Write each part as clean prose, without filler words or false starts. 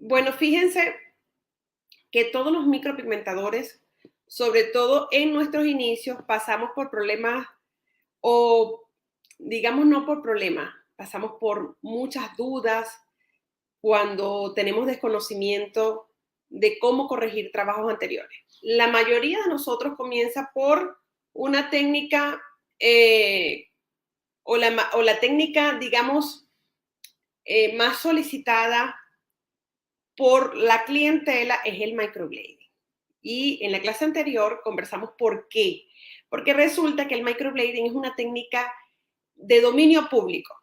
Bueno, fíjense que todos los micropigmentadores, sobre todo en nuestros inicios, pasamos por problemas o digamos no por problemas, pasamos por muchas dudas cuando tenemos desconocimiento de cómo corregir trabajos anteriores. La mayoría de nosotros comienza por una técnica o la técnica, digamos, más solicitada por la clientela es el microblading. Y en la clase anterior conversamos por qué. Porque resulta que el microblading es una técnica de dominio público.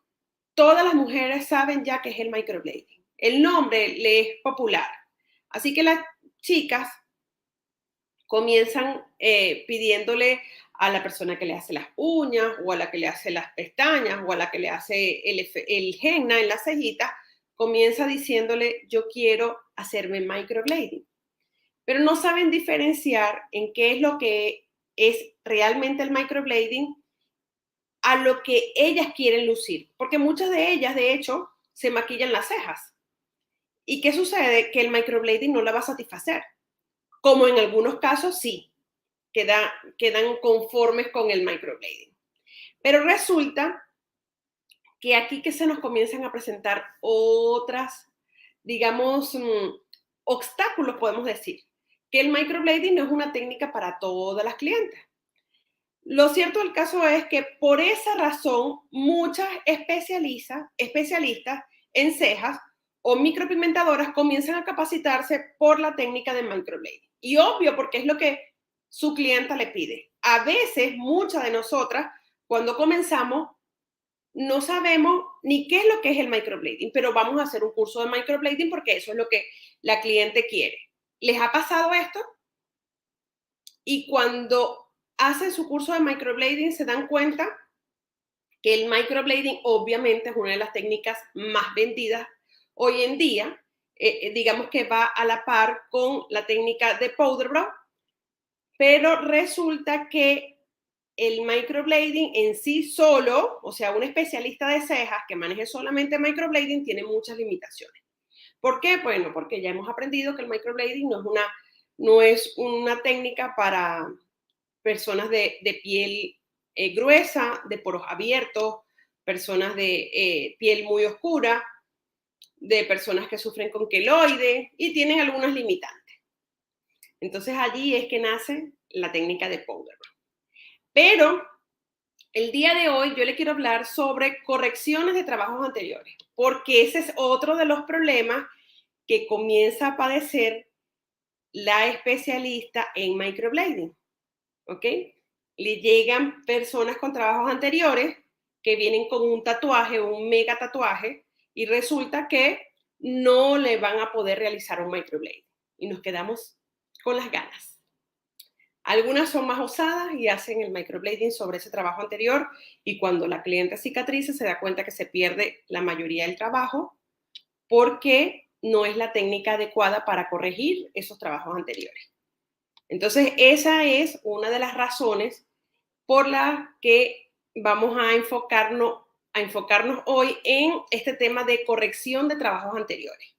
Todas las mujeres saben ya qué es el microblading. El nombre le es popular. Así que las chicas comienzan pidiéndole a la persona que le hace las uñas o a la que le hace las pestañas o a la que le hace el henna en las cejitas, comienza diciéndole yo quiero hacerme microblading. Pero no saben diferenciar en qué es lo que es realmente el microblading a lo que ellas quieren lucir. Porque muchas de ellas, de hecho, se maquillan las cejas. ¿Y qué sucede? Que el microblading no la va a satisfacer. Como en algunos casos sí, quedan conformes con el microblading. Pero resulta que aquí que se nos comienzan a presentar otras, digamos, obstáculos, podemos decir, que el microblading no es una técnica para todas las clientes. Lo cierto del caso es que por esa razón muchas especialistas en cejas o micropigmentadoras comienzan a capacitarse por la técnica de microblading. Y obvio, porque es lo que su clienta le pide. A veces, muchas de nosotras, cuando comenzamos, no sabemos ni qué es lo que es el microblading, pero vamos a hacer un curso de microblading porque eso es lo que la cliente quiere. ¿Les ha pasado esto? Y cuando hacen su curso de microblading se dan cuenta que el microblading obviamente es una de las técnicas más vendidas hoy en día. Digamos que va a la par con la técnica de powder brow, pero resulta que el microblading en sí solo, o sea, un especialista de cejas que maneje solamente microblading tiene muchas limitaciones. ¿Por qué? Bueno, porque ya hemos aprendido que el microblading no es una técnica para personas de piel gruesa, de poros abiertos, personas de piel muy oscura, de personas que sufren con queloide y tienen algunas limitantes. Entonces allí es que nace la técnica de powder. Pero el día de hoy yo le quiero hablar sobre correcciones de trabajos anteriores, porque ese es otro de los problemas que comienza a padecer la especialista en microblading. ¿Ok? Le llegan personas con trabajos anteriores que vienen con un tatuaje, un mega tatuaje, y resulta que no le van a poder realizar un microblading. Y nos quedamos con las ganas. Algunas son más osadas y hacen el microblading sobre ese trabajo anterior y cuando la cliente cicatriza se da cuenta que se pierde la mayoría del trabajo porque no es la técnica adecuada para corregir esos trabajos anteriores. Entonces, esa es una de las razones por las que vamos a enfocarnos hoy en este tema de corrección de trabajos anteriores.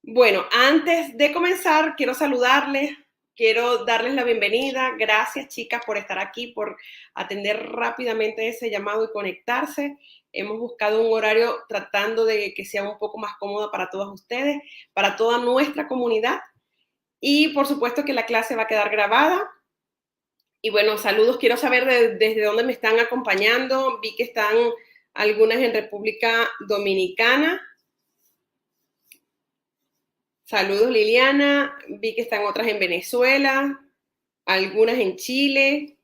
Bueno, antes de comenzar, quiero saludarles, quiero darles la bienvenida. Gracias, chicas, por estar aquí, por atender rápidamente ese llamado y conectarse. Hemos buscado un horario tratando de que sea un poco más cómodo para todos ustedes, para toda nuestra comunidad. Y por supuesto que la clase va a quedar grabada. Y bueno, saludos, quiero saber desde dónde me están acompañando. Vi que están algunas en República Dominicana. Saludos, Liliana. Vi que están otras en Venezuela, algunas en Chile.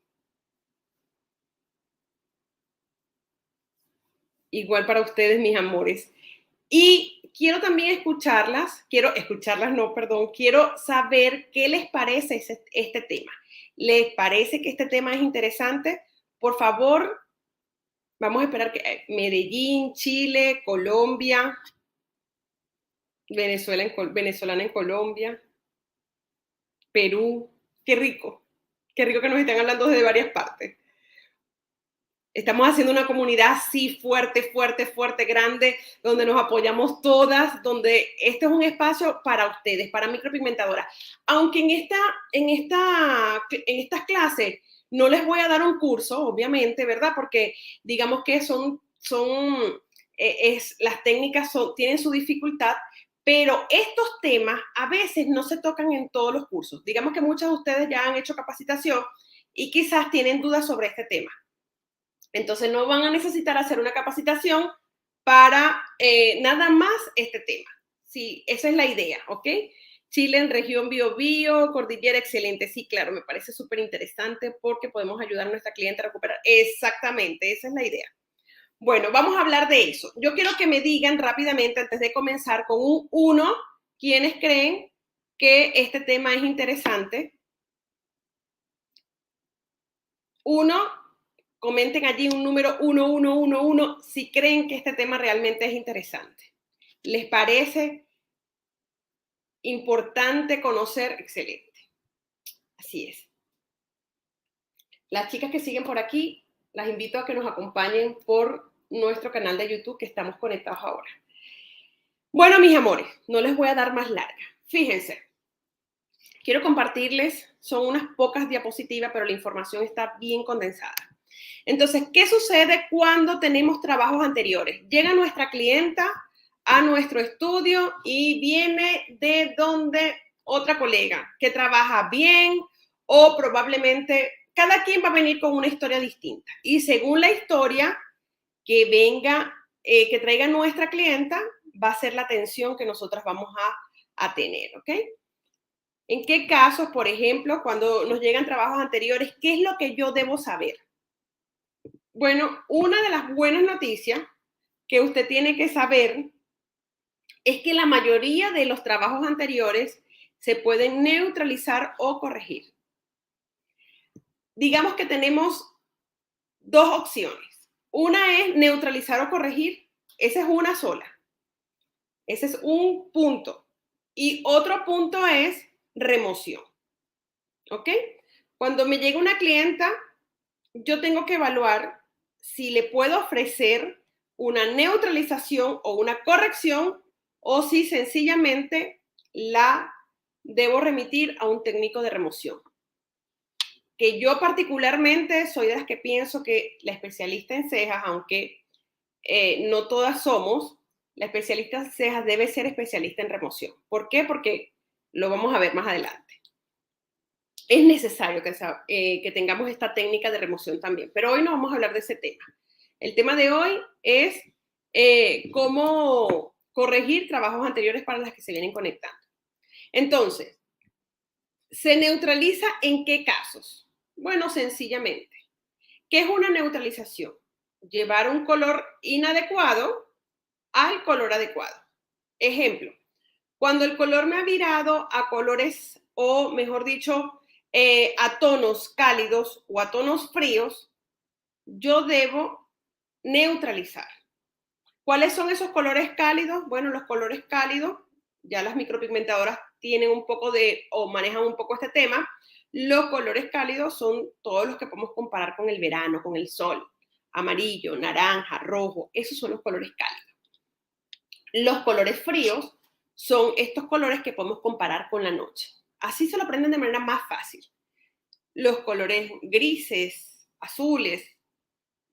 Igual para ustedes, mis amores. Y quiero también quiero saber qué les parece este tema. ¿Les parece que este tema es interesante? Por favor, vamos a esperar que Medellín, Chile, Colombia, venezolana en Colombia, Perú. Qué rico que nos estén hablando desde varias partes. Estamos haciendo una comunidad así fuerte, fuerte, fuerte, grande, donde nos apoyamos todas, donde este es un espacio para ustedes, para micropigmentadoras. Aunque en estas clases no les voy a dar un curso, obviamente, ¿verdad? Porque digamos que las técnicas tienen su dificultad, pero estos temas a veces no se tocan en todos los cursos. Digamos que muchos de ustedes ya han hecho capacitación y quizás tienen dudas sobre este tema. Entonces no van a necesitar hacer una capacitación para nada más este tema. Sí, esa es la idea, ¿ok? Chile en región Biobío, cordillera, excelente. Sí, claro, me parece súper interesante porque podemos ayudar a nuestra cliente a recuperar. Exactamente, esa es la idea. Bueno, vamos a hablar de eso. Yo quiero que me digan rápidamente, antes de comenzar con un 1, ¿quiénes creen que este tema es interesante? 1, comenten allí un número 1111 si creen que este tema realmente es interesante. ¿Les parece importante conocer? Excelente. Así es. Las chicas que siguen por aquí, las invito a que nos acompañen por nuestro canal de YouTube, que estamos conectados ahora. Bueno, mis amores, no les voy a dar más larga. Fíjense, quiero compartirles, son unas pocas diapositivas, pero la información está bien condensada. Entonces, ¿qué sucede cuando tenemos trabajos anteriores? Llega nuestra clienta a nuestro estudio y viene de donde otra colega que trabaja bien o probablemente cada quien va a venir con una historia distinta. Y según la historia que venga, que traiga nuestra clienta, va a ser la atención que nosotras vamos a tener, ¿ok? ¿En qué casos, por ejemplo, cuando nos llegan trabajos anteriores, qué es lo que yo debo saber? Bueno, una de las buenas noticias que usted tiene que saber es que la mayoría de los trabajos anteriores se pueden neutralizar o corregir. Digamos que tenemos dos opciones. Una es neutralizar o corregir. Esa es una sola. Ese es un punto. Y otro punto es remoción. ¿Ok? Cuando me llega una clienta, yo tengo que evaluar si le puedo ofrecer una neutralización o una corrección o si sencillamente la debo remitir a un técnico de remoción. Que yo particularmente soy de las que pienso que la especialista en cejas, aunque no todas somos, la especialista en cejas debe ser especialista en remoción. ¿Por qué? Porque lo vamos a ver más adelante. Es necesario que tengamos esta técnica de remoción también, pero hoy no vamos a hablar de ese tema. El tema de hoy es cómo corregir trabajos anteriores para las que se vienen conectando. Entonces, ¿se neutraliza en qué casos? Bueno, sencillamente, ¿qué es una neutralización? Llevar un color inadecuado al color adecuado. Ejemplo, cuando el color me ha virado a colores, o mejor dicho, a tonos cálidos o a tonos fríos, yo debo neutralizar. ¿Cuáles son esos colores cálidos? Bueno, los colores cálidos, ya las micropigmentadoras tienen un poco o manejan un poco este tema. Los colores cálidos son todos los que podemos comparar con el verano, con el sol. Amarillo, naranja, rojo, esos son los colores cálidos. Los colores fríos son estos colores que podemos comparar con la noche. Así se lo aprenden de manera más fácil. Los colores grises, azules,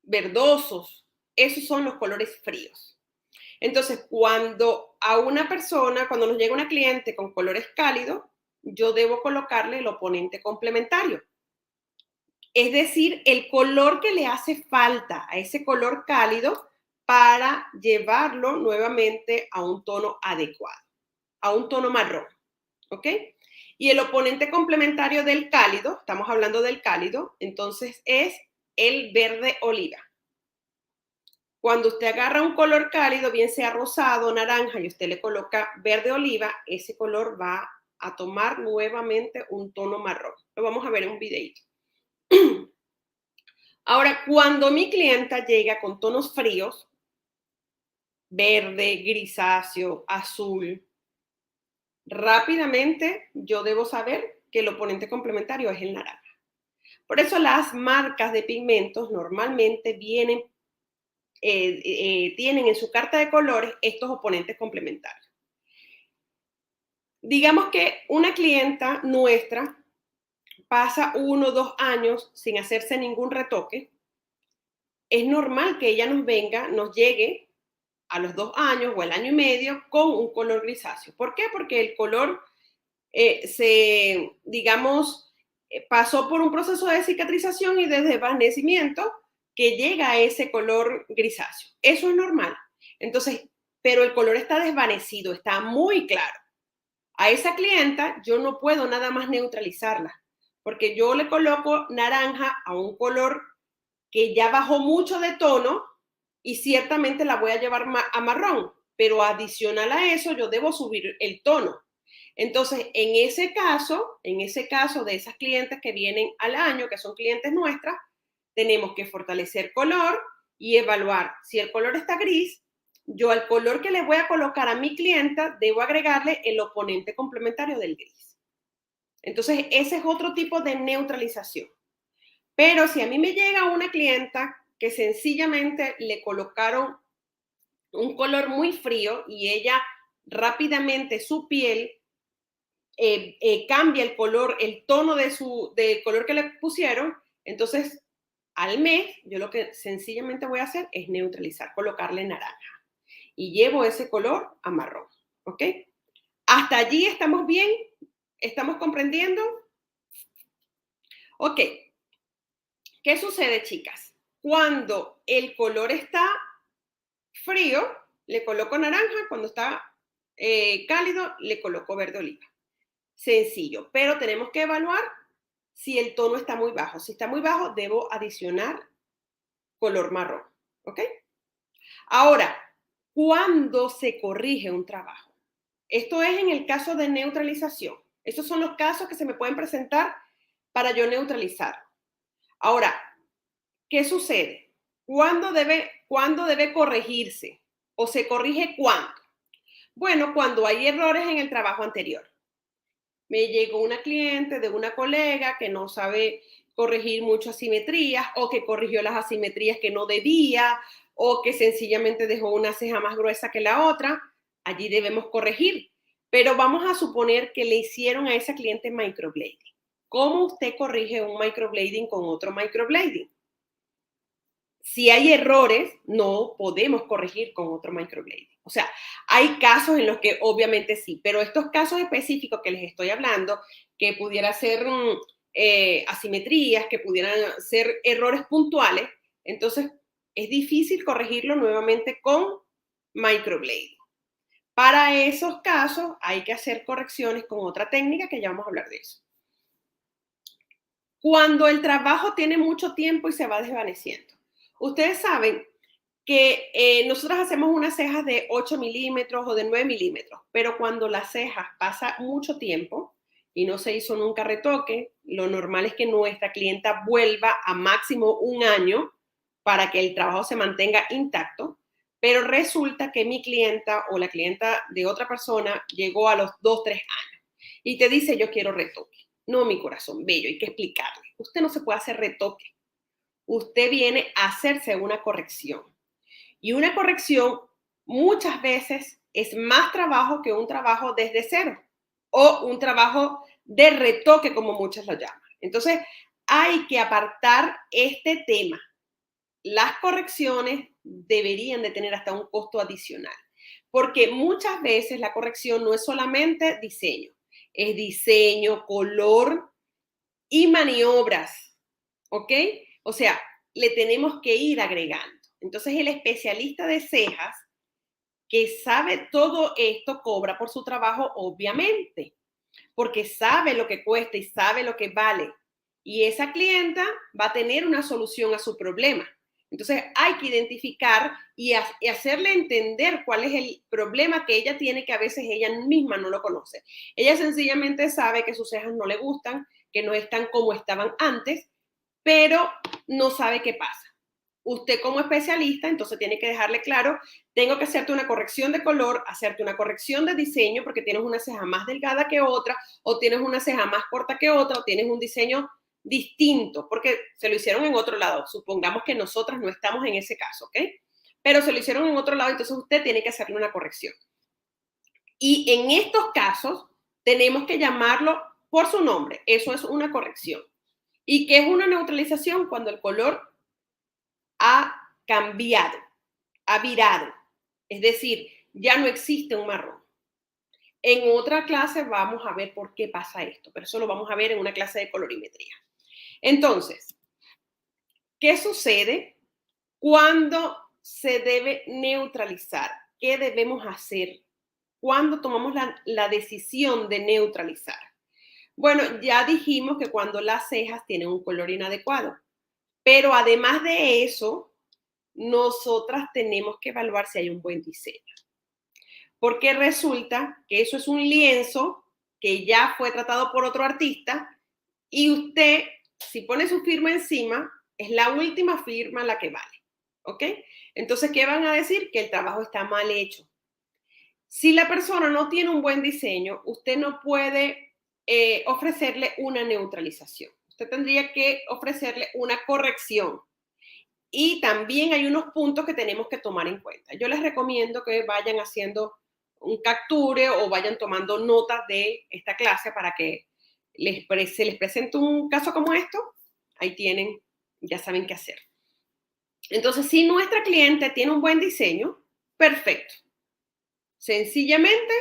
verdosos, esos son los colores fríos. Entonces, cuando nos llega una cliente con colores cálidos, yo debo colocarle el oponente complementario. Es decir, el color que le hace falta a ese color cálido para llevarlo nuevamente a un tono adecuado, a un tono marrón, ¿ok? Y el oponente complementario del cálido, estamos hablando del cálido, entonces es el verde oliva. Cuando usted agarra un color cálido, bien sea rosado, naranja, y usted le coloca verde oliva, ese color va a tomar nuevamente un tono marrón. Lo vamos a ver en un videito. Ahora, cuando mi clienta llega con tonos fríos, verde, grisáceo, azul, rápidamente yo debo saber que el oponente complementario es el naranja. Por eso las marcas de pigmentos normalmente tienen en su carta de colores estos oponentes complementarios. Digamos que una clienta nuestra pasa 1 o 2 años sin hacerse ningún retoque. Es normal que ella nos llegue a los 2 años o el año y medio con un color grisáceo. ¿Por qué? Porque el color pasó por un proceso de cicatrización y de desvanecimiento que llega a ese color grisáceo. Eso es normal. Entonces, pero el color está desvanecido, está muy claro. A esa clienta yo no puedo nada más neutralizarla, porque yo le coloco naranja a un color que ya bajó mucho de tono y ciertamente la voy a llevar a marrón, pero adicional a eso yo debo subir el tono. Entonces, en ese caso de esas clientes que vienen al año, que son clientes nuestras, tenemos que fortalecer color y evaluar si el color está gris. Yo al color que le voy a colocar a mi clienta debo agregarle el oponente complementario del gris. Entonces, ese es otro tipo de neutralización. Pero si a mí me llega una clienta que sencillamente le colocaron un color muy frío y ella rápidamente su piel cambia el color, el tono del color que le pusieron, entonces al mes yo lo que sencillamente voy a hacer es neutralizar, colocarle naranja y llevo ese color a marrón, ¿ok? ¿Hasta allí estamos bien? ¿Estamos comprendiendo? Ok. ¿Qué sucede, chicas? Cuando el color está frío, le coloco naranja. Cuando está cálido, le coloco verde oliva. Sencillo, pero tenemos que evaluar si el tono está muy bajo. Si está muy bajo, debo adicionar color marrón, ¿ok? Ahora, ¿cuándo se corrige un trabajo? Esto es en el caso de neutralización. Estos son los casos que se me pueden presentar para yo neutralizar. Ahora, ¿qué sucede? ¿Cuándo debe corregirse? ¿O se corrige cuándo? Bueno, cuando hay errores en el trabajo anterior. Me llegó una cliente de una colega que no sabe corregir muchas asimetrías o que corrigió las asimetrías que no debía o que sencillamente dejó una ceja más gruesa que la otra. Allí debemos corregir. Pero vamos a suponer que le hicieron a esa cliente microblading. ¿Cómo usted corrige un microblading con otro microblading? Si hay errores, no podemos corregir con otro microblading. O sea, hay casos en los que obviamente sí, pero estos casos específicos que les estoy hablando, que pudiera ser asimetrías, que pudieran ser errores puntuales, entonces es difícil corregirlo nuevamente con microblading. Para esos casos hay que hacer correcciones con otra técnica que ya vamos a hablar de eso. Cuando el trabajo tiene mucho tiempo y se va desvaneciendo. Ustedes saben que nosotros hacemos unas cejas de 8 milímetros o de 9 milímetros, pero cuando las cejas pasa mucho tiempo y no se hizo nunca retoque, lo normal es que nuestra clienta vuelva a máximo 1 año para que el trabajo se mantenga intacto, pero resulta que mi clienta o la clienta de otra persona llegó a los 2, 3 años y te dice yo quiero retoque. No, mi corazón bello, hay que explicarle. Usted no se puede hacer retoque. Usted viene a hacerse una corrección. Y una corrección muchas veces es más trabajo que un trabajo desde cero o un trabajo de retoque, como muchos lo llaman. Entonces, hay que apartar este tema. Las correcciones deberían de tener hasta un costo adicional, porque muchas veces la corrección no es solamente diseño, es diseño, color y maniobras, ¿ok? O sea, le tenemos que ir agregando. Entonces, el especialista de cejas que sabe todo esto cobra por su trabajo, obviamente, porque sabe lo que cuesta y sabe lo que vale. Y esa clienta va a tener una solución a su problema. Entonces, hay que identificar y hacerle entender cuál es el problema que ella tiene, que a veces ella misma no lo conoce. Ella sencillamente sabe que sus cejas no le gustan, que no están como estaban antes, pero no sabe qué pasa. Usted como especialista, entonces tiene que dejarle claro, tengo que hacerte una corrección de color, hacerte una corrección de diseño, porque tienes una ceja más delgada que otra, o tienes una ceja más corta que otra, o tienes un diseño distinto, porque se lo hicieron en otro lado. Supongamos que nosotras no estamos en ese caso, ¿ok? Pero se lo hicieron en otro lado, entonces usted tiene que hacerle una corrección. Y en estos casos tenemos que llamarlo por su nombre. Eso es una corrección. ¿Y qué es una neutralización? Cuando el color ha cambiado, ha virado. Es decir, ya no existe un marrón. En otra clase vamos a ver por qué pasa esto, pero eso lo vamos a ver en una clase de colorimetría. Entonces, ¿qué sucede cuando se debe neutralizar? ¿Qué debemos hacer cuando tomamos la decisión de neutralizar? Bueno, ya dijimos que cuando las cejas tienen un color inadecuado, pero además de eso, nosotras tenemos que evaluar si hay un buen diseño. Porque resulta que eso es un lienzo que ya fue tratado por otro artista y usted, si pone su firma encima, es la última firma la que vale. ¿Ok? Entonces, ¿qué van a decir? Que el trabajo está mal hecho. Si la persona no tiene un buen diseño, usted no puede ofrecerle una neutralización. Usted tendría que ofrecerle una corrección. Y también hay unos puntos que tenemos que tomar en cuenta. Yo les recomiendo que vayan haciendo un capture o vayan tomando notas de esta clase para que se les presente un caso como esto. Ahí tienen, ya saben qué hacer. Entonces, si nuestra cliente tiene un buen diseño, perfecto. Sencillamente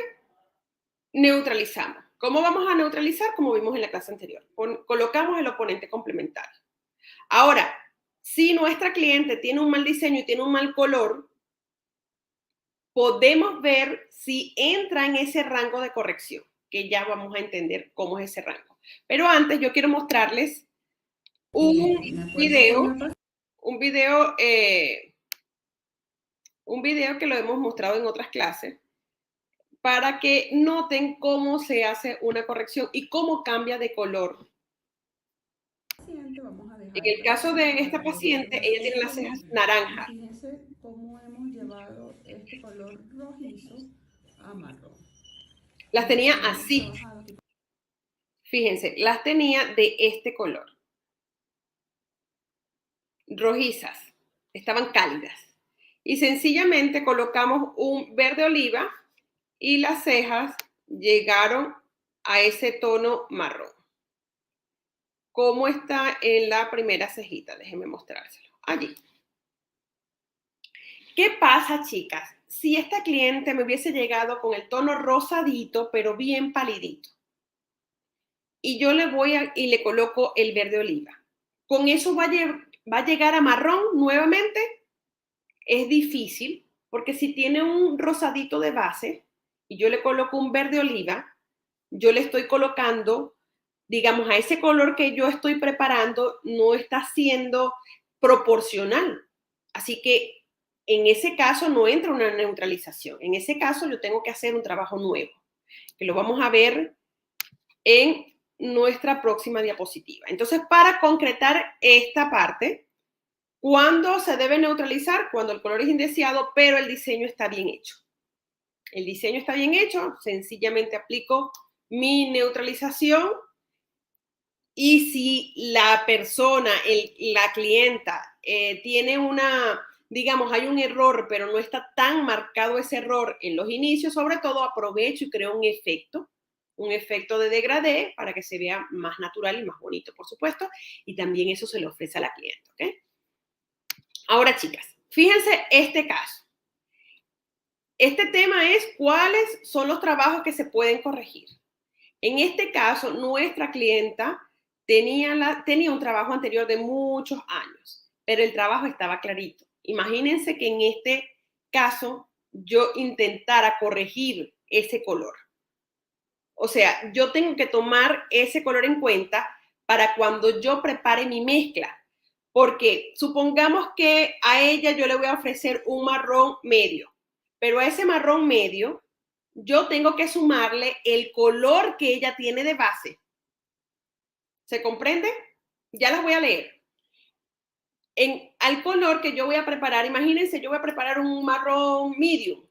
neutralizamos. ¿Cómo vamos a neutralizar? Como vimos en la clase anterior. Colocamos el oponente complementario. Ahora, si nuestra cliente tiene un mal diseño y tiene un mal color, podemos ver si entra en ese rango de corrección, que ya vamos a entender cómo es ese rango. Pero antes yo quiero mostrarles un video que lo hemos mostrado en otras clases para que noten cómo se hace una corrección y cómo cambia de color. En el caso de esta paciente, ella tiene las cejas naranjas. Fíjense cómo hemos llevado este color rojizo a marrón. Las tenía así. Fíjense, las tenía de este color. Rojizas. Estaban cálidas. Y sencillamente colocamos un verde oliva y las cejas llegaron a ese tono marrón. ¿Cómo está en la primera cejita? Déjenme mostrárselo. Allí. ¿Qué pasa, chicas? Si esta cliente me hubiese llegado con el tono rosadito, pero bien palidito, y yo le coloco el verde oliva, ¿con eso va a llegar a marrón nuevamente? Es difícil, porque si tiene un rosadito de base y yo le coloco un verde oliva, yo le estoy colocando, digamos, a ese color que yo estoy preparando, no está siendo proporcional. Así que en ese caso no entra una neutralización. En ese caso yo tengo que hacer un trabajo nuevo, que lo vamos a ver en nuestra próxima diapositiva. Entonces, para concretar esta parte, ¿cuándo se debe neutralizar? Cuando el color es indeseado, pero el diseño está bien hecho. El diseño está bien hecho, sencillamente aplico mi neutralización y si la persona, la clienta, tiene digamos, hay un error, pero no está tan marcado ese error en los inicios, sobre todo aprovecho y creo un efecto de degradé para que se vea más natural y más bonito, por supuesto, y también eso se le ofrece a la clienta, ¿ok? Ahora, chicas, fíjense este caso. Este tema es cuáles son los trabajos que se pueden corregir. En este caso, nuestra clienta tenía un trabajo anterior de muchos años, pero el trabajo estaba clarito. Imagínense que en este caso yo intentara corregir ese color. O sea, yo tengo que tomar ese color en cuenta para cuando yo prepare mi mezcla. Porque supongamos que a ella yo le voy a ofrecer un marrón medio, pero a ese marrón medio yo tengo que sumarle el color que ella tiene de base. ¿Se comprende? Ya las voy a leer. Al color que yo voy a preparar, imagínense, yo voy a preparar un marrón medium.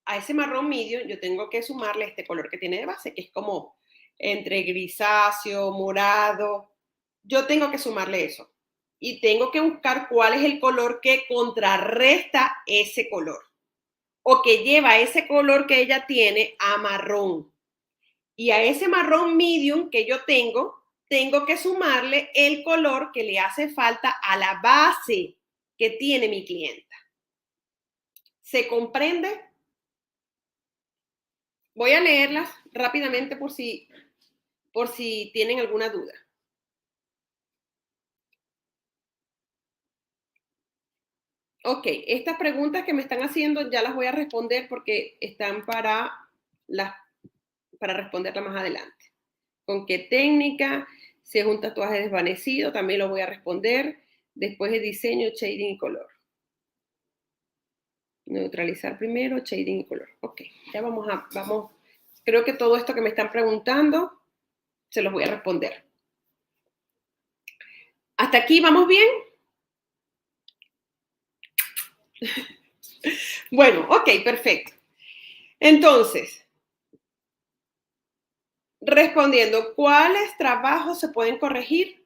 A ese marrón medium yo tengo que sumarle este color que tiene de base, que es como entre grisáceo, morado. yo tengo que sumarle eso. Y tengo que buscar cuál es el color que contrarresta ese color. O que lleva ese color que ella tiene a marrón. Y a ese marrón medium que yo tengo que sumarle el color que le hace falta a la base que tiene mi clienta. ¿Se comprende? Voy a leerlas rápidamente por si tienen alguna duda. Ok, estas preguntas que me están haciendo ya las voy a responder porque están para responderlas más adelante. ¿Con qué técnica? Si es un tatuaje desvanecido, también lo voy a responder. Después de diseño, shading y color. Neutralizar primero, shading y color. Ok, ya vamos. Creo que todo esto que me están preguntando, se los voy a responder. ¿Hasta aquí vamos bien? Bueno, ok, perfecto. Entonces, respondiendo, ¿cuáles trabajos se pueden corregir?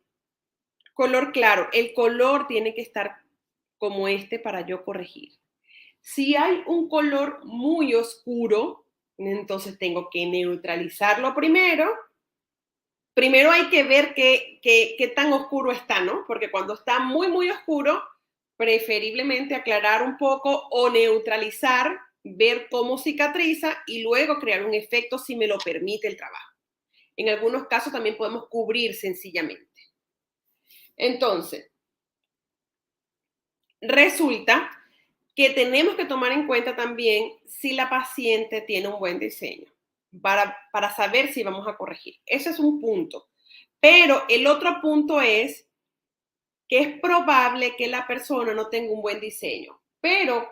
Color claro. El color tiene que estar como este para yo corregir. Si hay un color muy oscuro, entonces tengo que neutralizarlo primero. Primero hay que ver qué tan oscuro está, ¿no? Porque cuando está muy, muy oscuro, preferiblemente aclarar un poco o neutralizar, ver cómo cicatriza y luego crear un efecto si me lo permite el trabajo. En algunos casos también podemos cubrir sencillamente. Entonces, resulta que tenemos que tomar en cuenta también si la paciente tiene un buen diseño para saber si vamos a corregir. Ese es un punto. Pero el otro punto es que es probable que la persona no tenga un buen diseño. Pero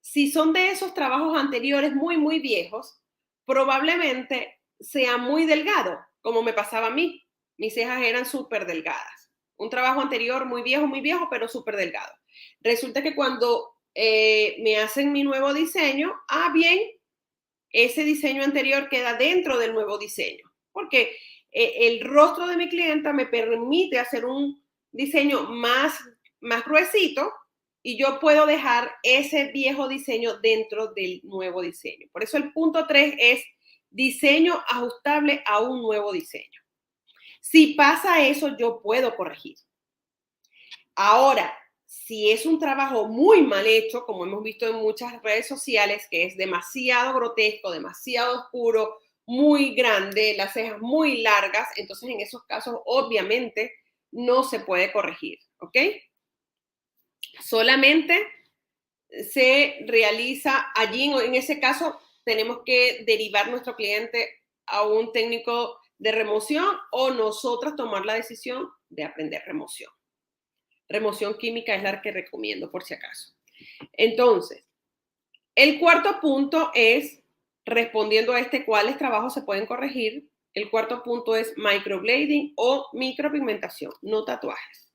si son de esos trabajos anteriores muy, muy viejos, probablemente sea muy delgado, como me pasaba a mí. Mis cejas eran súper delgadas. Un trabajo anterior muy viejo, pero súper delgado. Resulta que cuando me hacen mi nuevo diseño, bien, ese diseño anterior queda dentro del nuevo diseño, porque el rostro de mi clienta me permite hacer un diseño más gruesito y yo puedo dejar ese viejo diseño dentro del nuevo diseño. Por eso el punto 3 es diseño ajustable a un nuevo diseño. Si pasa eso, yo puedo corregir. Ahora, si es un trabajo muy mal hecho, como hemos visto en muchas redes sociales, que es demasiado grotesco, demasiado oscuro, muy grande, las cejas muy largas, entonces en esos casos obviamente no se puede corregir, ¿ok? Solamente se realiza allí, en ese caso tenemos que derivar nuestro cliente a un técnico de remoción o nosotras tomar la decisión de aprender remoción. Remoción química es la que recomiendo por si acaso. Entonces, el cuarto punto es, respondiendo a cuáles trabajos se pueden corregir, el cuarto punto es microblading o micropigmentación, no tatuajes.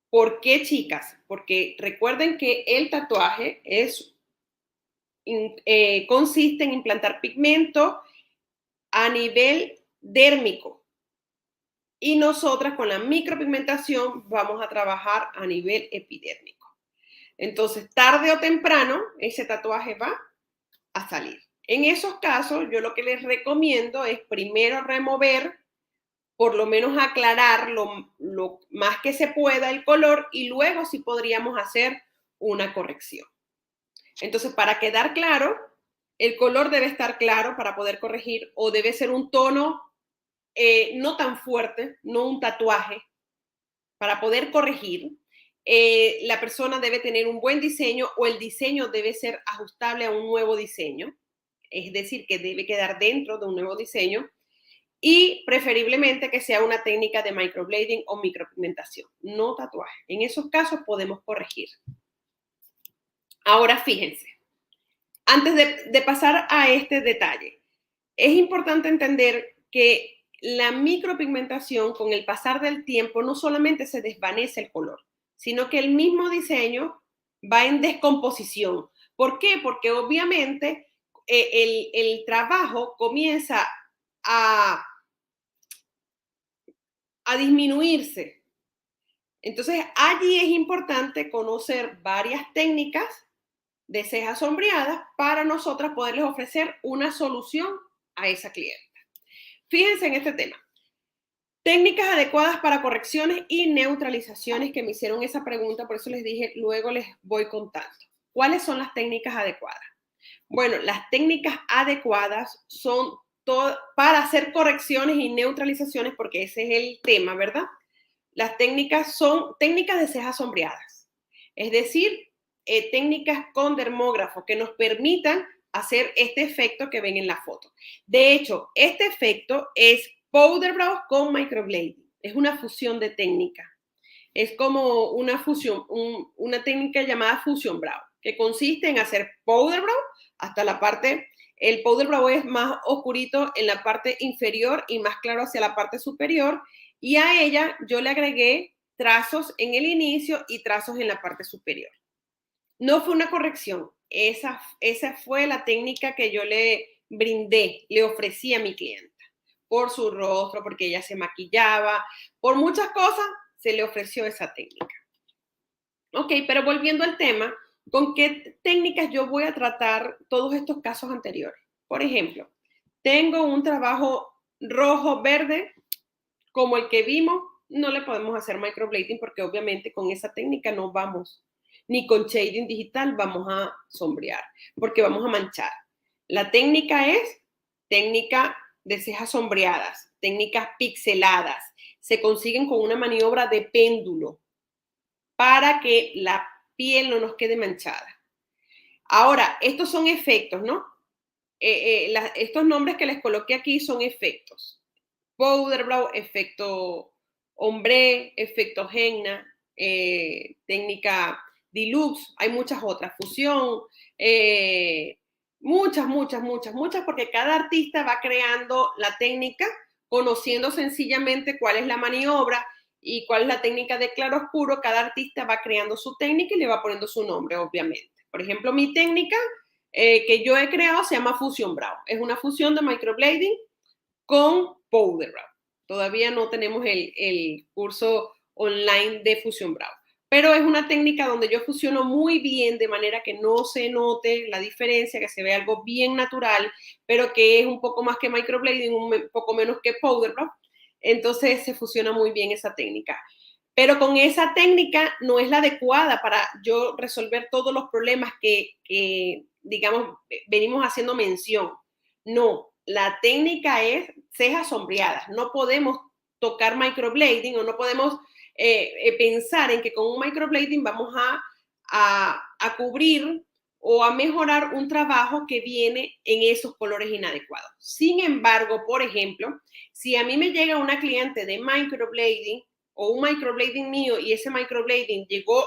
¿Por qué, chicas? Porque recuerden que el tatuaje consiste en implantar pigmento a nivel dérmico. Y nosotras con la micropigmentación vamos a trabajar a nivel epidérmico. Entonces, tarde o temprano, ese tatuaje va a salir. En esos casos, yo lo que les recomiendo es primero remover, por lo menos aclarar lo más que se pueda el color y luego sí podríamos hacer una corrección. Entonces, para quedar claro, el color debe estar claro para poder corregir o debe ser un tono no tan fuerte, no un tatuaje, para poder corregir. La persona debe tener un buen diseño o el diseño debe ser ajustable a un nuevo diseño, es decir, que debe quedar dentro de un nuevo diseño y preferiblemente que sea una técnica de microblading o micropigmentación, no tatuaje. En esos casos podemos corregir. Ahora fíjense, antes de pasar a este detalle, es importante entender que la micropigmentación con el pasar del tiempo no solamente se desvanece el color, sino que el mismo diseño va en descomposición. ¿Por qué? Porque obviamente el trabajo comienza a a disminuirse. Entonces, allí es importante conocer varias técnicas de cejas sombreadas para nosotras poderles ofrecer una solución a esa clienta. Fíjense en este tema. Técnicas adecuadas para correcciones y neutralizaciones, que me hicieron esa pregunta, por eso les dije, luego les voy contando. ¿Cuáles son las técnicas adecuadas? Bueno, las técnicas adecuadas son para hacer correcciones y neutralizaciones, porque ese es el tema, ¿verdad? Las técnicas son técnicas de cejas sombreadas, es decir, técnicas con dermógrafo que nos permitan hacer este efecto que ven en la foto. De hecho, este efecto es powder brow con microblading. Es una fusión de técnicas. Es como una fusión, una técnica llamada fusion brow, que consiste en hacer powder brow hasta la parte, el powder brow es más oscurito en la parte inferior y más claro hacia la parte superior, y a ella yo le agregué trazos en el inicio y trazos en la parte superior. No fue una corrección, esa fue la técnica que yo le brindé, le ofrecí a mi clienta, por su rostro, porque ella se maquillaba, por muchas cosas se le ofreció esa técnica. Ok, pero volviendo al tema, ¿con qué técnicas yo voy a tratar todos estos casos anteriores? Por ejemplo, tengo un trabajo rojo-verde como el que vimos, no le podemos hacer microblading porque obviamente con esa técnica no vamos, ni con shading digital vamos a sombrear, porque vamos a manchar. La técnica es técnica de cejas sombreadas, técnicas pixeladas, se consiguen con una maniobra de péndulo para que la piel no nos quede manchada. Ahora, estos son efectos, ¿no? Estos nombres que les coloqué aquí son efectos. Powder brow, efecto ombre, efecto henna, técnica deluxe, hay muchas otras, fusión, muchas, porque cada artista va creando la técnica conociendo sencillamente cuál es la maniobra y cuál es la técnica de claroscuro. Cada artista va creando su técnica y le va poniendo su nombre, obviamente. Por ejemplo, mi técnica que yo he creado se llama Fusion Brow. Es una fusión de microblading con Powder Brow. Todavía no tenemos el curso online de Fusion Brow, pero es una técnica donde yo fusiono muy bien de manera que no se note la diferencia, que se vea algo bien natural, pero que es un poco más que microblading, un poco menos que Powder Brow. Entonces se fusiona muy bien esa técnica. Pero con esa técnica no es la adecuada para yo resolver todos los problemas que digamos, venimos haciendo mención. No, la técnica es cejas sombreadas. No podemos tocar microblading o no podemos pensar en que con un microblading vamos a cubrir o a mejorar un trabajo que viene en esos colores inadecuados. Sin embargo, por ejemplo, si a mí me llega una cliente de microblading o un microblading mío y ese microblading llegó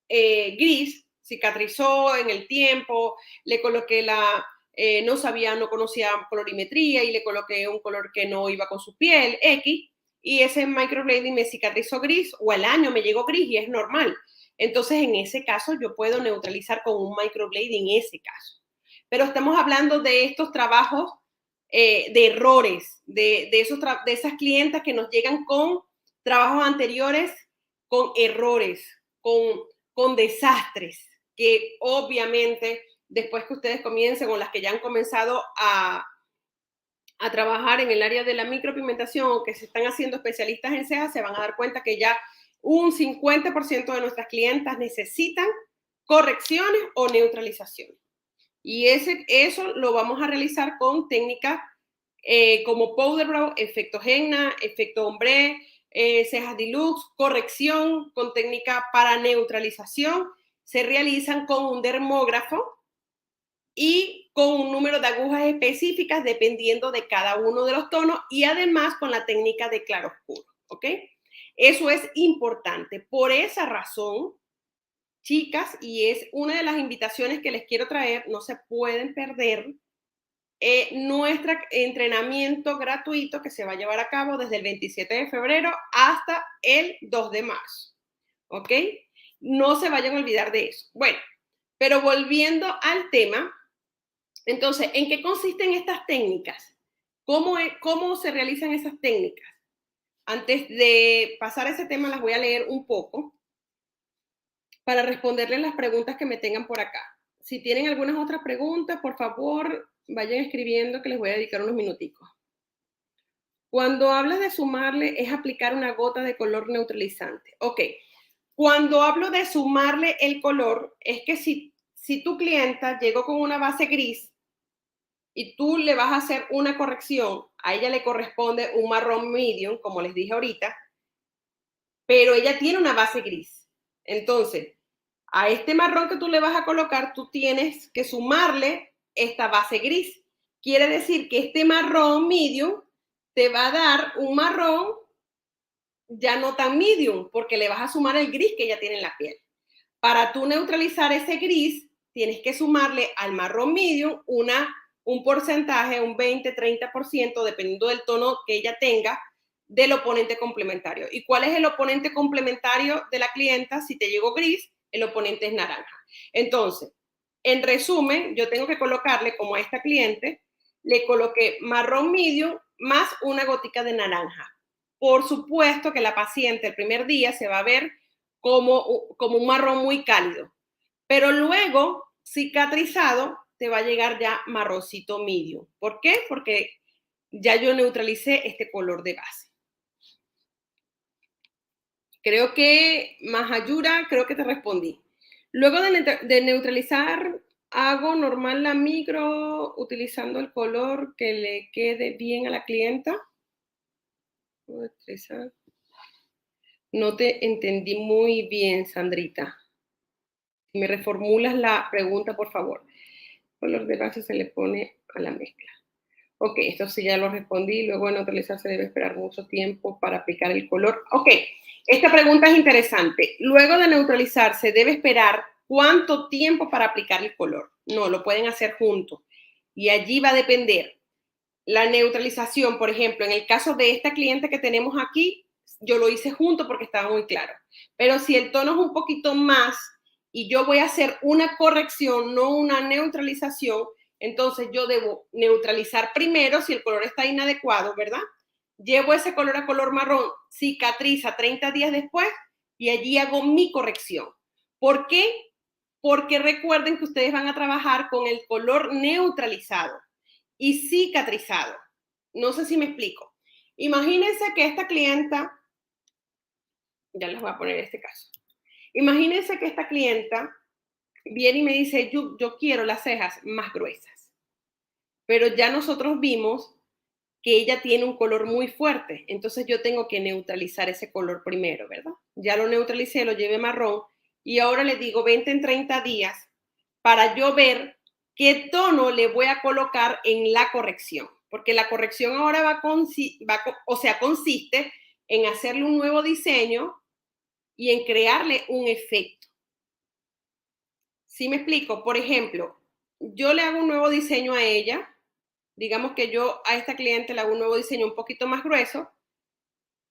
gris, cicatrizó en el tiempo, le coloqué no conocía colorimetría y le coloqué un color que no iba con su piel, X, y ese microblading me cicatrizó gris o al año me llegó gris y es normal. Entonces, en ese caso, yo puedo neutralizar con un microblading en ese caso. Pero estamos hablando de estos trabajos de errores, de esas clientas que nos llegan con trabajos anteriores, con errores, con desastres, que obviamente después que ustedes comiencen o las que ya han comenzado a trabajar en el área de la micropigmentación o que se están haciendo especialistas en cejas, se van a dar cuenta que ya un 50% de nuestras clientas necesitan correcciones o neutralizaciones. Y eso lo vamos a realizar con técnicas como Powder Brow, efecto henna, efecto ombre, cejas deluxe, corrección con técnica para neutralización. Se realizan con un dermógrafo y con un número de agujas específicas dependiendo de cada uno de los tonos y además con la técnica de claroscuro, ¿ok? Eso es importante. Por esa razón, chicas, y es una de las invitaciones que les quiero traer, no se pueden perder nuestro entrenamiento gratuito que se va a llevar a cabo desde el 27 de febrero hasta el 2 de marzo. ¿Ok? No se vayan a olvidar de eso. Bueno, pero volviendo al tema, entonces, ¿en qué consisten estas técnicas? ¿Cómo se realizan esas técnicas? Antes de pasar a ese tema, las voy a leer un poco para responderles las preguntas que me tengan por acá. Si tienen algunas otras preguntas, por favor, vayan escribiendo que les voy a dedicar unos minuticos. Cuando hablas de sumarle, es aplicar una gota de color neutralizante. Ok, cuando hablo de sumarle el color, es que si tu clienta llegó con una base gris y tú le vas a hacer una corrección, a ella le corresponde un marrón medium, como les dije ahorita, pero ella tiene una base gris. Entonces, a este marrón que tú le vas a colocar, tú tienes que sumarle esta base gris. Quiere decir que este marrón medium te va a dar un marrón ya no tan medium, porque le vas a sumar el gris que ella tiene en la piel. Para tú neutralizar ese gris, tienes que sumarle al marrón medium un porcentaje, un 20-30%, dependiendo del tono que ella tenga, del oponente complementario. ¿Y cuál es el oponente complementario de la clienta? Si te llegó gris, el oponente es naranja. Entonces, en resumen, yo tengo que colocarle, como a esta cliente, le coloqué marrón medium más una gotica de naranja. Por supuesto que la paciente el primer día se va a ver como un marrón muy cálido, pero luego, cicatrizado, te va a llegar ya marroncito medium. ¿Por qué? Porque ya yo neutralicé este color de base. Creo que, Mahayura, creo que te respondí. Luego de neutralizar, hago normal la micro utilizando el color que le quede bien a la clienta. No te entendí muy bien, Sandrita. ¿Me reformulas la pregunta, por favor? El color de base se le pone a la mezcla. Ok, esto sí ya lo respondí. Luego de neutralizar se debe esperar mucho tiempo para aplicar el color. Ok, esta pregunta es interesante. Luego de neutralizar, ¿se debe esperar cuánto tiempo para aplicar el color? No, lo pueden hacer juntos. Y allí va a depender. La neutralización, por ejemplo, en el caso de esta cliente que tenemos aquí, yo lo hice junto porque estaba muy claro. Pero si el tono es un poquito más y yo voy a hacer una corrección, no una neutralización, entonces yo debo neutralizar primero si el color está inadecuado, ¿verdad? Llevo ese color a color marrón, cicatriza 30 días después y allí hago mi corrección. ¿Por qué? Porque recuerden que ustedes van a trabajar con el color neutralizado y cicatrizado. No sé si me explico. Imagínense que esta clienta, ya les voy a poner este caso. Imagínense que esta clienta viene y me dice, yo quiero las cejas más gruesas, pero ya nosotros vimos que ella tiene un color muy fuerte, entonces yo tengo que neutralizar ese color primero, ¿verdad? Ya lo neutralicé, lo llevé marrón y ahora le digo, vente en 30 días para yo ver qué tono le voy a colocar en la corrección, porque la corrección ahora consiste en hacerle un nuevo diseño y en crearle un efecto. ¿Sí me explico? Por ejemplo, yo le hago un nuevo diseño a ella, digamos que yo a esta cliente le hago un nuevo diseño un poquito más grueso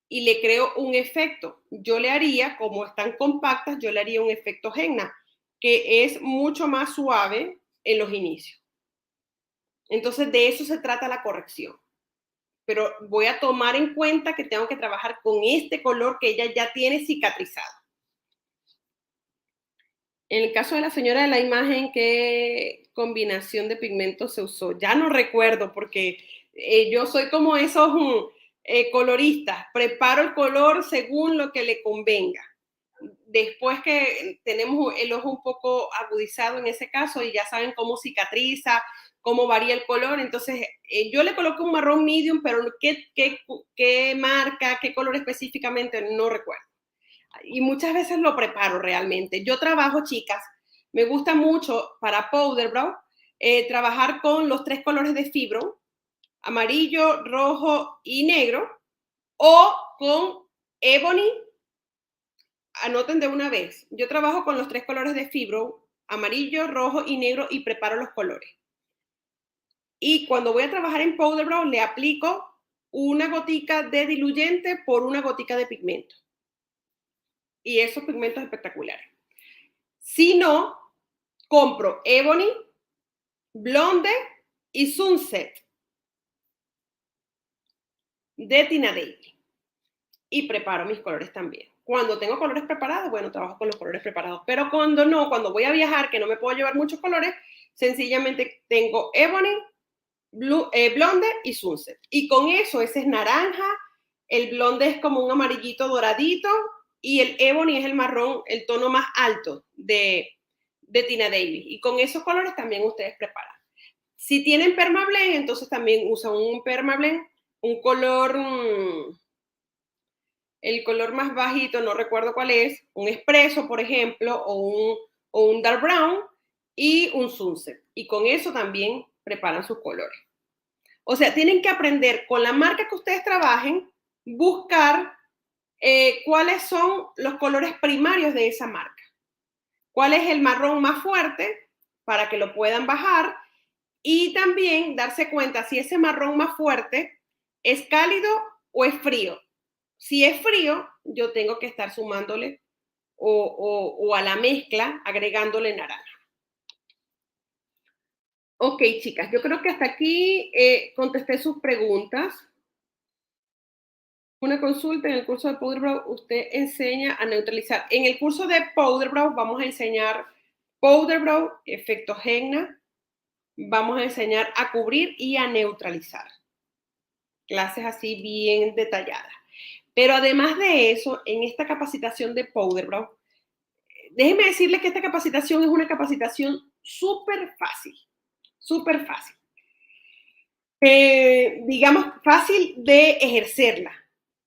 y le creo un efecto. Yo le haría, como están compactas, yo le haría un efecto henna, que es mucho más suave en los inicios. Entonces, de eso se trata la corrección. Pero voy a tomar en cuenta que tengo que trabajar con este color que ella ya tiene cicatrizado. En el caso de la señora de la imagen, ¿qué combinación de pigmentos se usó? Ya no recuerdo porque yo soy como esos coloristas. Preparo el color según lo que le convenga. Después que tenemos el ojo un poco agudizado en ese caso y ya saben cómo cicatriza, cómo varía el color, entonces yo le coloco un marrón medium, pero qué marca, qué color específicamente, no recuerdo. Y muchas veces lo preparo realmente. Yo trabajo, chicas, me gusta mucho para powder brow trabajar con los 3 colores de fibro, amarillo, rojo y negro, o con ebony. Anoten de una vez. Yo trabajo con los 3 colores de fibro, amarillo, rojo y negro, y preparo los colores. Y cuando voy a trabajar en powder brow, le aplico una gotica de diluyente por una gotica de pigmento. Y esos pigmentos espectaculares. Si no, compro Ebony, Blonde y Sunset de Tina Daily. y preparo mis colores también. Cuando tengo colores preparados, bueno, trabajo con los colores preparados, pero cuando no, cuando voy a viajar, que no me puedo llevar muchos colores, sencillamente tengo Ebony, Blonde y Sunset. Y con eso, ese es naranja, el Blonde es como un amarillito doradito y el Ebony es el marrón, el tono más alto de Tina Davis. Y con esos colores también ustedes preparan. Si tienen Permablend, entonces también usan un Permablend, un color, el color más bajito, no recuerdo cuál es, un espresso, por ejemplo, o un dark brown y un sunset. Y con eso también preparan sus colores. O sea, tienen que aprender con la marca que ustedes trabajen, buscar cuáles son los colores primarios de esa marca. ¿Cuál es el marrón más fuerte para que lo puedan bajar? Y también darse cuenta si ese marrón más fuerte es cálido o es frío. Si es frío, yo tengo que estar sumándole o a la mezcla agregándole naranja. Ok, chicas, yo creo que hasta aquí contesté sus preguntas. Una consulta, en el curso de Powder Brow usted enseña a neutralizar. En el curso de Powder Brow vamos a enseñar Powder Brow, efecto henna, vamos a enseñar a cubrir y a neutralizar. Clases así bien detalladas. Pero además de eso, en esta capacitación de Powder Brow, déjenme decirles que esta capacitación es una capacitación súper fácil, súper fácil. Digamos, fácil de ejercerla.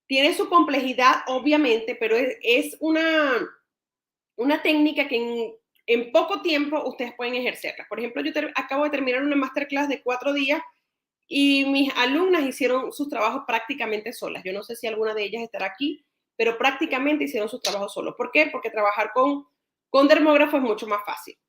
Tiene su complejidad, obviamente, pero es una técnica que en poco tiempo ustedes pueden ejercerla. Por ejemplo, yo acabo de terminar una masterclass de 4 días y mis alumnas hicieron sus trabajos prácticamente solas. Yo no sé si alguna de ellas estará aquí, pero prácticamente hicieron sus trabajos solos. ¿Por qué? Porque trabajar con dermógrafo es mucho más fácil.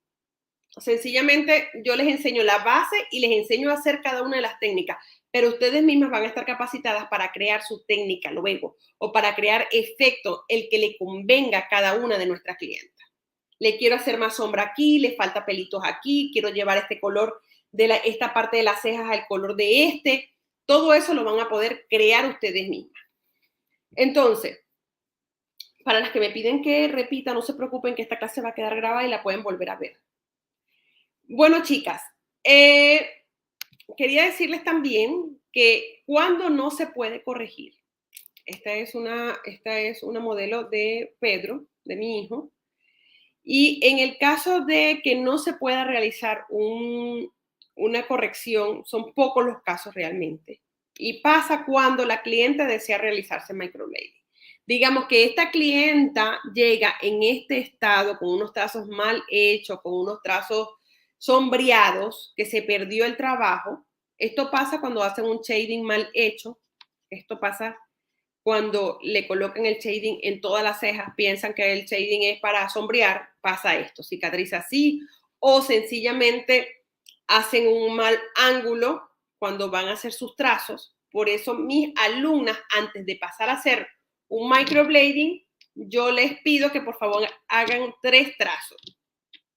Sencillamente yo les enseño la base y les enseño a hacer cada una de las técnicas, pero ustedes mismas van a estar capacitadas para crear su técnica luego o para crear efecto, el que le convenga a cada una de nuestras clientas. Le quiero hacer más sombra aquí, le falta pelitos aquí, quiero llevar este color de esta parte de las cejas al color de este. Todo eso lo van a poder crear ustedes mismas. Entonces, para las que me piden que repita, no se preocupen que esta clase va a quedar grabada y la pueden volver a ver. Bueno, chicas, quería decirles también que cuando no se puede corregir, esta es una modelo de Pedro, de mi hijo, y en el caso de que no se pueda realizar una corrección, son pocos los casos realmente, y pasa cuando la clienta desea realizarse microblading. Digamos que esta clienta llega en este estado con unos trazos mal hechos, con unos trazos sombreados, que se perdió el trabajo. Esto pasa cuando hacen un shading mal hecho. Esto pasa cuando le colocan el shading en todas las cejas, piensan que el shading es para sombrear, pasa esto, cicatriza así, o sencillamente hacen un mal ángulo cuando van a hacer sus trazos. Por eso mis alumnas, antes de pasar a hacer un microblading, yo les pido que por favor hagan 3 trazos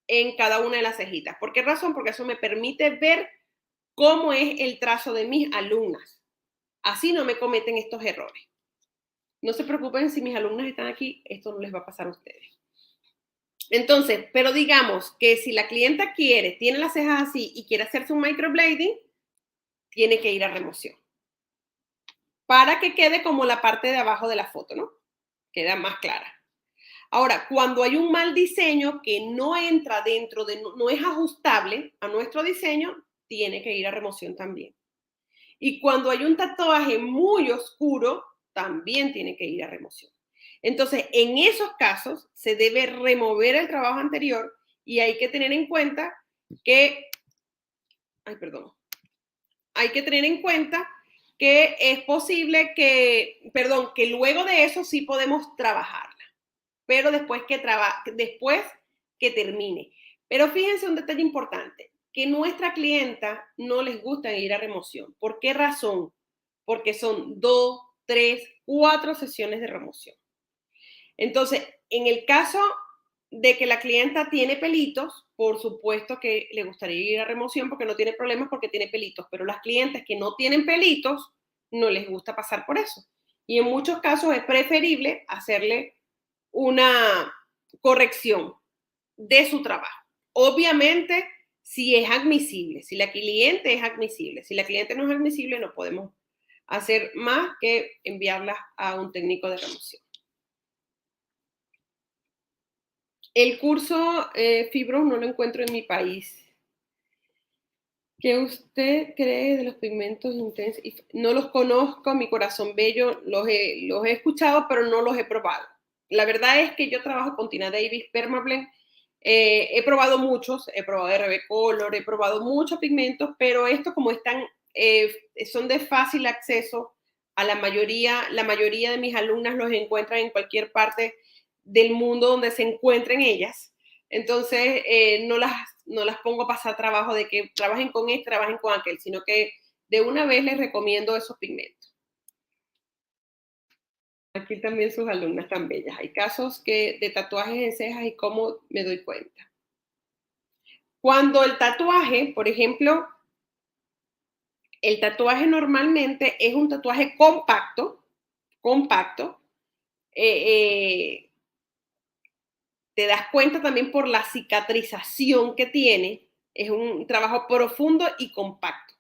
en cada una de las cejitas. ¿Por qué razón? Porque eso me permite ver cómo es el trazo de mis alumnas. Así no me cometen estos errores. No se preocupen si mis alumnas están aquí, esto no les va a pasar a ustedes. Entonces, pero digamos que si la clienta tiene las cejas así y quiere hacerse un microblading, tiene que ir a remoción. Para que quede como la parte de abajo de la foto, ¿no? Queda más clara. Ahora, cuando hay un mal diseño que no entra dentro no es ajustable a nuestro diseño, tiene que ir a remoción también. Y cuando hay un tatuaje muy oscuro, también tiene que ir a remoción. Entonces, en esos casos, se debe remover el trabajo anterior y hay que tener en cuenta que, hay que tener en cuenta que es posible que luego de eso sí podemos trabajarla, pero después que termine. Pero fíjense un detalle importante, que nuestra clienta no les gusta ir a remoción. ¿Por qué razón? Porque son 2, 3, 4 sesiones de remoción. Entonces, en el caso de que la clienta tiene pelitos, por supuesto que le gustaría ir a remoción porque no tiene problemas porque tiene pelitos, pero las clientes que no tienen pelitos, no les gusta pasar por eso. Y en muchos casos es preferible hacerle una corrección de su trabajo. Obviamente, si es admisible, si la cliente es admisible. Si la cliente no es admisible, no podemos hacer más que enviarla a un técnico de remoción. El curso Fibro no lo encuentro en mi país. ¿Qué usted cree de los pigmentos intensos? No los conozco, mi corazón bello, los he escuchado, pero no los he probado. La verdad es que yo trabajo con Tina Davis, Permablend. He probado muchos, he probado RB Color, he probado muchos pigmentos, pero estos como están, son de fácil acceso a la mayoría de mis alumnas los encuentran en cualquier parte del mundo donde se encuentren ellas. Entonces, no las pongo a pasar trabajo de que trabajen con este, trabajen con aquel, sino que de una vez les recomiendo esos pigmentos. Aquí también sus alumnas tan bellas. Hay casos de tatuajes en cejas y cómo me doy cuenta. Cuando el tatuaje, por ejemplo, el tatuaje normalmente es un tatuaje compacto, te das cuenta también por la cicatrización que tiene, es un trabajo profundo y compacto.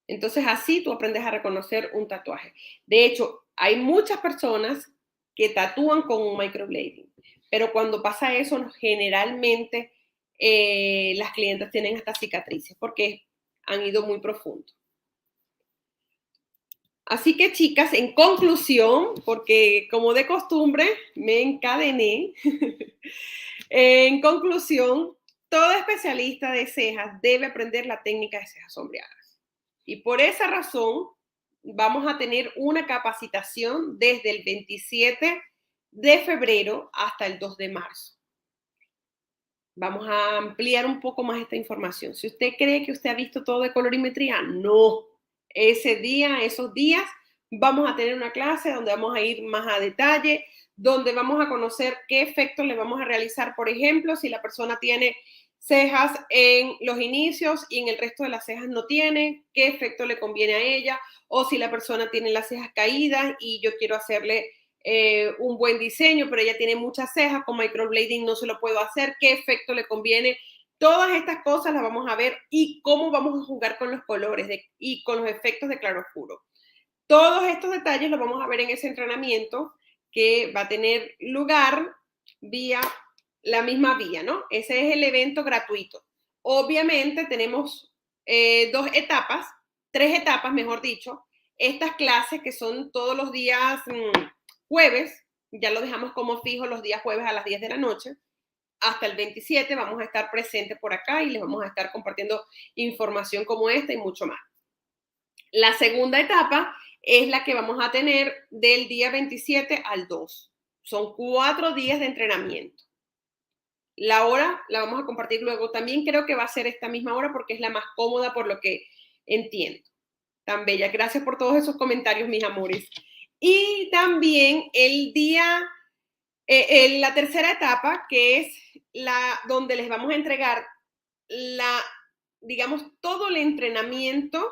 Entonces así tú aprendes a reconocer un tatuaje. De hecho, hay muchas personas que tatúan con un microblading, pero cuando pasa eso, generalmente las clientes tienen hasta cicatrices porque han ido muy profundo. Así que, chicas, en conclusión, porque como de costumbre me encadené, en conclusión, todo especialista de cejas debe aprender la técnica de cejas sombreadas. Y por esa razón, vamos a tener una capacitación desde el 27 de febrero hasta el 2 de marzo. Vamos a ampliar un poco más esta información. Si usted cree que usted ha visto todo de colorimetría, no. Ese día, esos días, vamos a tener una clase donde vamos a ir más a detalle, donde vamos a conocer qué efectos le vamos a realizar. Por ejemplo, si la persona tiene cejas en los inicios y en el resto de las cejas no tiene, qué efecto le conviene a ella, o si la persona tiene las cejas caídas y yo quiero hacerle un buen diseño, pero ella tiene muchas cejas, con microblading no se lo puedo hacer, qué efecto le conviene. Todas estas cosas las vamos a ver y cómo vamos a jugar con los colores y con los efectos de claroscuro. Todos estos detalles los vamos a ver en ese entrenamiento que va a tener lugar vía la misma vía, ¿no? Ese es el evento gratuito. Obviamente tenemos tres etapas, mejor dicho. Estas clases que son todos los días jueves, ya lo dejamos como fijo los días jueves a las 10 de la noche. Hasta el 27 vamos a estar presentes por acá y les vamos a estar compartiendo información como esta y mucho más. La segunda etapa es la que vamos a tener del día 27 al 2. Son 4 días de entrenamiento. La hora la vamos a compartir luego. También creo que va a ser esta misma hora porque es la más cómoda por lo que entiendo. Tan bella. Gracias por todos esos comentarios, mis amores. Y también la tercera etapa, que es donde les vamos a entregar digamos, todo el entrenamiento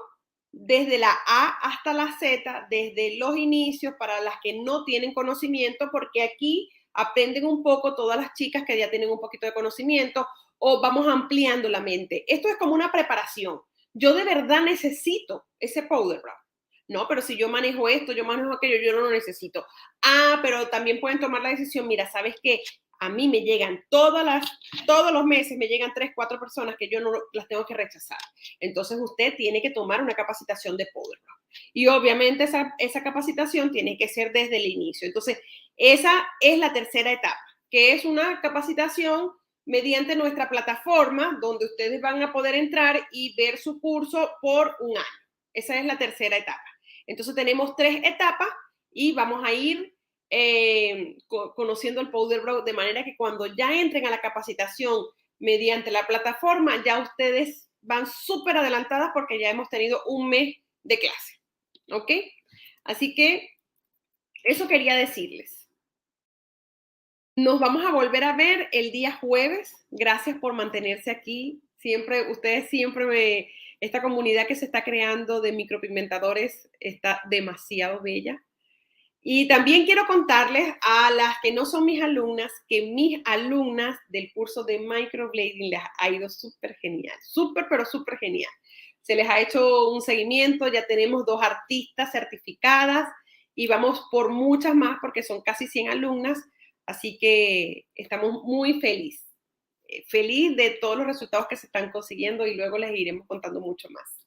desde la A hasta la Z, desde los inicios para las que no tienen conocimiento, porque aquí aprenden un poco todas las chicas que ya tienen un poquito de conocimiento o vamos ampliando la mente. Esto es como una preparación. Yo de verdad necesito ese powder brow. No, pero si yo manejo esto, yo manejo aquello, yo no lo necesito. Ah, pero también pueden tomar la decisión, mira, ¿sabes qué? A mí me llegan todos los meses, me llegan 3, 4 personas que yo no las tengo que rechazar. Entonces usted tiene que tomar una capacitación de powder brow. Y obviamente esa capacitación tiene que ser desde el inicio. Entonces, esa es la tercera etapa, que es una capacitación mediante nuestra plataforma donde ustedes van a poder entrar y ver su curso por un año. Esa es la tercera etapa. Entonces tenemos 3 etapas y vamos a ir conociendo el powder brow de manera que cuando ya entren a la capacitación mediante la plataforma, ya ustedes van súper adelantadas porque ya hemos tenido un mes de clase. ¿Ok? Así que eso quería decirles. Nos vamos a volver a ver el día jueves. Gracias por mantenerse aquí. Esta comunidad que se está creando de micropigmentadores está demasiado bella. Y también quiero contarles a las que no son mis alumnas, que mis alumnas del curso de microblading les ha ido súper genial, súper, pero súper genial. Se les ha hecho un seguimiento, ya tenemos 2 artistas certificadas y vamos por muchas más porque son casi 100 alumnas, así que estamos muy feliz de todos los resultados que se están consiguiendo y luego les iremos contando mucho más.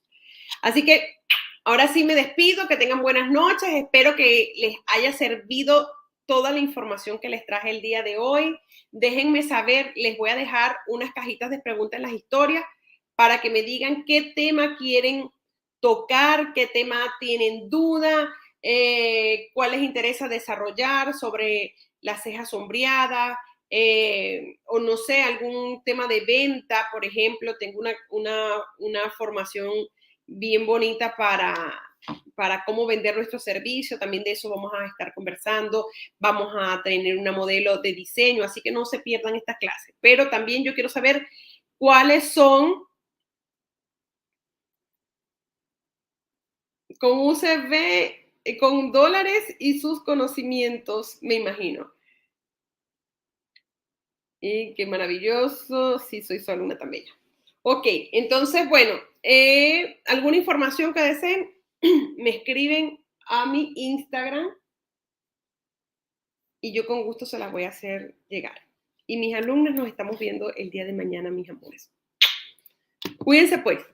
Así que ahora sí me despido, que tengan buenas noches, espero que les haya servido toda la información que les traje el día de hoy. Déjenme saber, les voy a dejar unas cajitas de preguntas en las historias para que me digan qué tema quieren tocar, qué tema tienen duda, cuál les interesa desarrollar sobre las cejas sombreadas, o no sé, algún tema de venta, por ejemplo, tengo una formación bien bonita para cómo vender nuestro servicio, también de eso vamos a estar conversando, vamos a tener una modelo de diseño, así que no se pierdan estas clases, pero también yo quiero saber cuáles son con UCB, con dólares y sus conocimientos, me imagino. Y qué maravilloso, sí, soy su alumna también. Ok, entonces, bueno, ¿alguna información que deseen? Me escriben a mi Instagram y yo con gusto se las voy a hacer llegar. Y mis alumnas nos estamos viendo el día de mañana, mis amores. Cuídense pues.